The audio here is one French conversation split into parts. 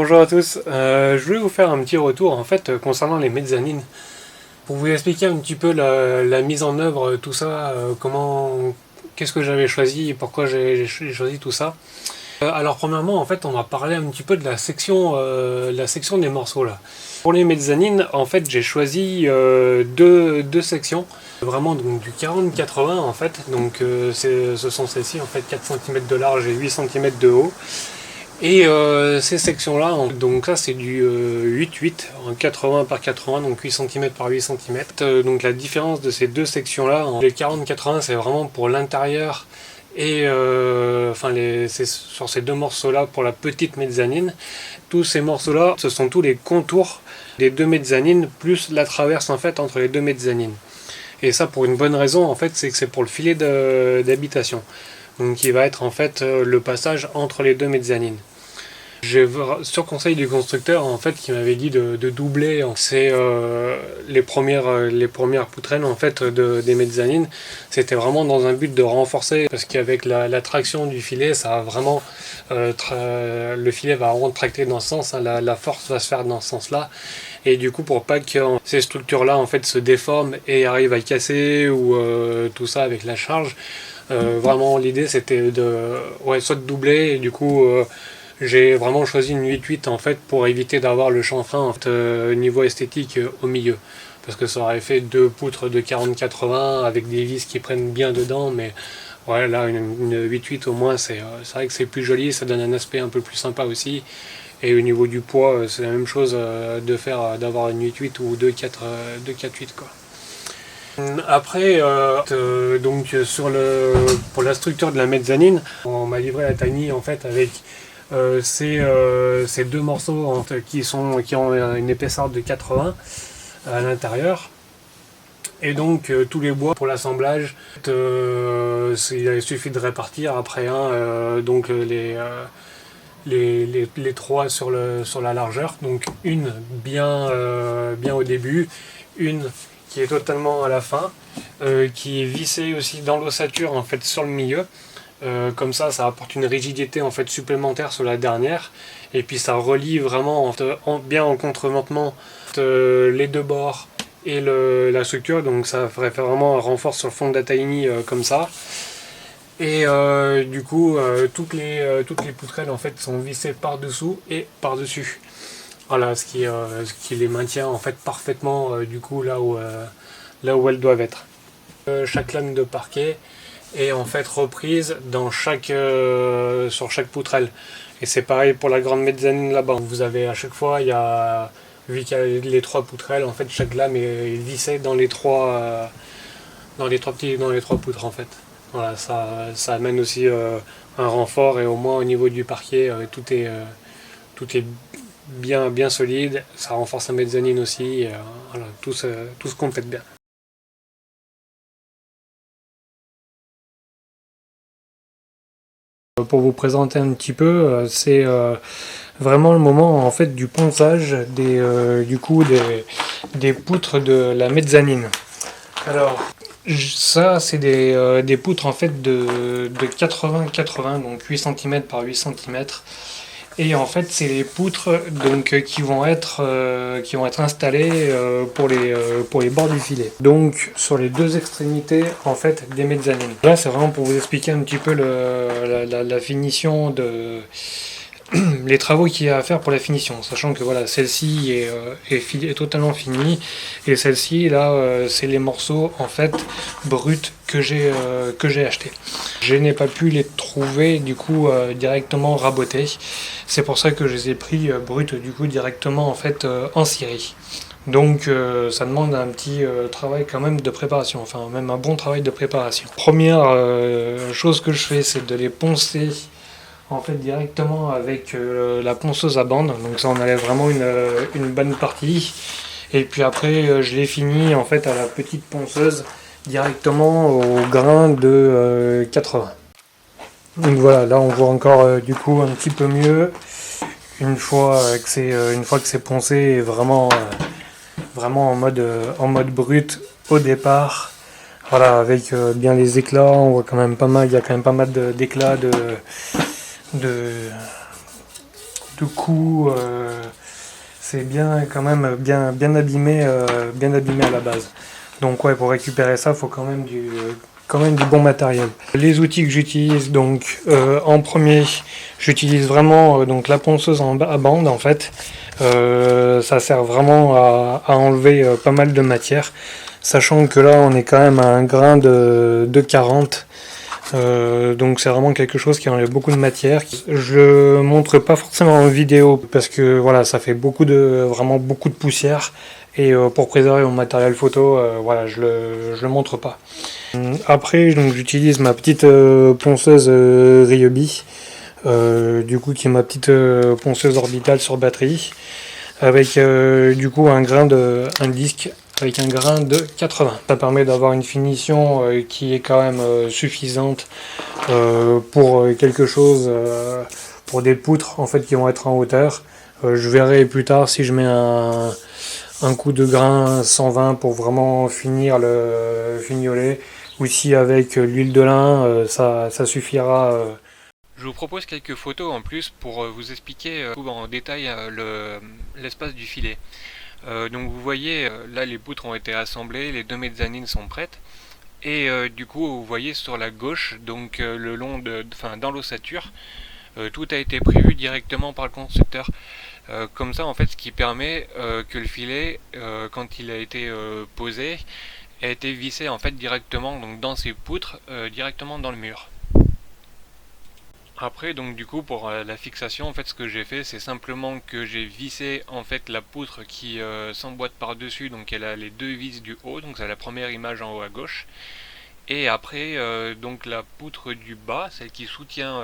Bonjour à tous, je voulais vous faire un petit retour en fait concernant les mezzanines pour vous expliquer un petit peu la mise en œuvre, tout ça, qu'est-ce que j'avais choisi et pourquoi j'ai choisi tout ça. Alors premièrement en fait on va parler un petit peu de la section des morceaux là. Pour les mezzanines en fait j'ai choisi deux sections, vraiment donc du 40-80 en fait, donc ce sont celles-ci en fait 4 cm de large et 8 cm de haut. Et ces sections-là, donc ça c'est du 8-8, en 80 par 80, donc 8 cm par 8 cm. Donc la différence de ces deux sections-là, les 40-80 c'est vraiment pour l'intérieur et c'est sur ces deux morceaux-là pour la petite mezzanine. Tous ces morceaux-là, ce sont tous les contours des deux mezzanines plus la traverse en fait entre les deux mezzanines. Et ça pour une bonne raison en fait, c'est que c'est pour le filet d'habitation. Donc qui va être en fait le passage entre les deux mezzanines. Sur conseil du constructeur en fait qui m'avait dit de doubler les premières poutrelles en fait des mezzanines. C'était vraiment dans un but de renforcer, parce qu'avec la traction du filet, ça va vraiment le filet va vraiment tracter dans ce sens, hein, la force va se faire dans ce sens là, et du coup pour pas que ces structures là en fait se déforment et arrivent à casser ou tout ça avec la charge, vraiment l'idée c'était soit de doubler, et du coup j'ai vraiment choisi une 8-8 en fait pour éviter d'avoir le chanfrein en fait, niveau esthétique au milieu. Parce que ça aurait fait deux poutres de 40-80 avec des vis qui prennent bien dedans, mais ouais, là une 8-8 au moins c'est vrai que c'est plus joli, ça donne un aspect un peu plus sympa aussi. Et au niveau du poids, c'est la même chose d'avoir une 8-8 ou 2-4-8 quoi. Après, donc pour la structure de la mezzanine, on m'a livré la Tiny en fait avec ces deux morceaux qui ont une épaisseur de 80 à l'intérieur, et donc tous les bois pour l'assemblage, il suffit de répartir après donc les trois sur la largeur, donc une bien au début, une qui est totalement à la fin, qui est vissée aussi dans l'ossature en fait sur le milieu. Comme ça apporte une rigidité en fait supplémentaire sur la dernière, et puis ça relie vraiment bien en contreventement les deux bords et la structure, donc ça ferait faire vraiment un renfort sur le fond de la Tiny comme ça. Et du coup toutes les poutrelles en fait sont vissées par dessous et par dessus. Voilà, ce qui les maintient en fait parfaitement du coup là où elles doivent être. Chaque lame de parquet est en fait reprise sur chaque poutrelle. Et c'est pareil pour la grande mezzanine là-bas. Vous avez à chaque fois, vu qu'il y a les trois poutrelles, en fait chaque lame est vissée dans les trois poutres en fait. Voilà, ça amène aussi un renfort, et au moins au niveau du parquet, tout est bien solide. Ça renforce la mezzanine aussi. Voilà, tout se complète bien. Pour vous présenter un petit peu, c'est vraiment le moment en fait du ponçage des poutres de la mezzanine. Alors ça c'est des poutres en fait de 80-80, donc 8 cm par 8 cm. Et en fait, c'est les poutres donc, qui vont être installées pour les bords du filet. Donc, sur les deux extrémités en fait des mezzanines. Là, c'est vraiment pour vous expliquer un petit peu la finition les travaux qu'il y a à faire pour la finition, sachant que voilà, celle-ci est totalement finie, et celle-ci là c'est les morceaux en fait bruts que j'ai achetés. Je n'ai pas pu les trouver du coup directement rabotés, c'est pour ça que je les ai pris bruts du coup directement en fait en scierie. Donc ça demande un petit travail quand même de préparation, enfin même un bon travail de préparation. Première chose que je fais, c'est de les poncer en fait directement avec la ponceuse à bande, donc ça on enlève vraiment une bonne partie, et puis après je les finis en fait à la petite ponceuse directement au grain de 80. Donc voilà, là on voit encore du coup un petit peu mieux une fois que c'est poncé, et vraiment en mode brut au départ. Voilà, avec bien les éclats, on voit quand même pas mal, il y a quand même pas mal d'éclats de le cou, c'est bien quand même bien abîmé à la base. Donc ouais, pour récupérer ça, il faut quand même du bon matériel. Les outils que j'utilise, donc en premier, j'utilise vraiment donc la ponceuse à bande en fait. Ça sert vraiment à enlever pas mal de matière, sachant que là on est quand même à un grain de 40. Donc c'est vraiment quelque chose qui enlève beaucoup de matière. Je le montre pas forcément en vidéo parce que voilà, ça fait vraiment beaucoup de poussière. Et pour préserver mon matériel photo, voilà, je le montre pas. Après, donc j'utilise ma petite ponceuse Ryobi, du coup qui est ma petite ponceuse orbitale sur batterie, avec du coup un disque avec un grain de 80. Ça permet d'avoir une finition qui est quand même suffisante pour quelque chose, pour des poutres en fait qui vont être en hauteur. Je verrai plus tard si je mets un coup de grain 120 pour vraiment finir le fignolet, ou si avec l'huile de lin ça suffira. Je vous propose quelques photos en plus pour vous expliquer en détail l'espace du filet. Donc vous voyez, là les poutres ont été assemblées, les deux mezzanines sont prêtes. Et du coup, vous voyez sur la gauche, donc le long dans l'ossature, tout a été prévu directement par le constructeur. Comme ça, en fait, ce qui permet que le filet, quand il a été posé, a été vissé en fait directement, donc dans ces poutres, directement dans le mur. Après, donc du coup, pour la fixation, en fait, ce que j'ai fait, c'est simplement que j'ai vissé en fait la poutre qui s'emboîte par dessus, donc elle a les deux vis du haut, donc c'est la première image en haut à gauche. Et après, donc la poutre du bas, celle qui soutient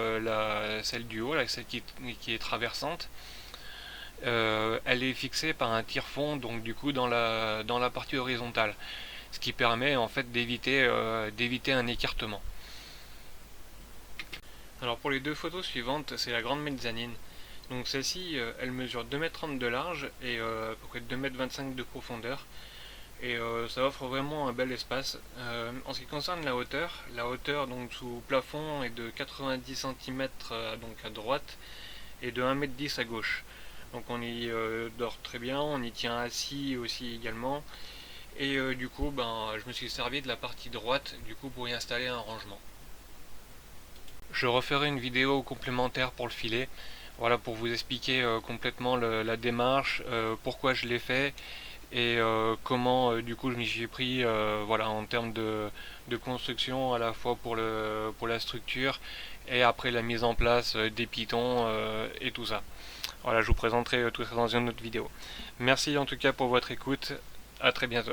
celle du haut, celle qui est traversante, elle est fixée par un tire-fond, donc du coup dans la partie horizontale, ce qui permet en fait d'éviter un écartement. Alors pour les deux photos suivantes, c'est la grande mezzanine. Donc celle-ci, elle mesure 2,30 m de large et à peu près 2,25 m de profondeur. Et ça offre vraiment un bel espace. En ce qui concerne la hauteur donc sous plafond est de 90 cm donc à droite et de 1,10 m à gauche. Donc on y dort très bien, on y tient assis aussi également. Et du coup, je me suis servi de la partie droite du coup pour y installer un rangement. Je referai une vidéo complémentaire pour le filet, voilà, pour vous expliquer complètement la démarche, pourquoi je l'ai fait et comment du coup je m'y suis pris voilà, en termes de construction à la fois pour la structure et après la mise en place des pitons et tout ça. Voilà, je vous présenterai tout ça dans une autre vidéo. Merci en tout cas pour votre écoute, à très bientôt.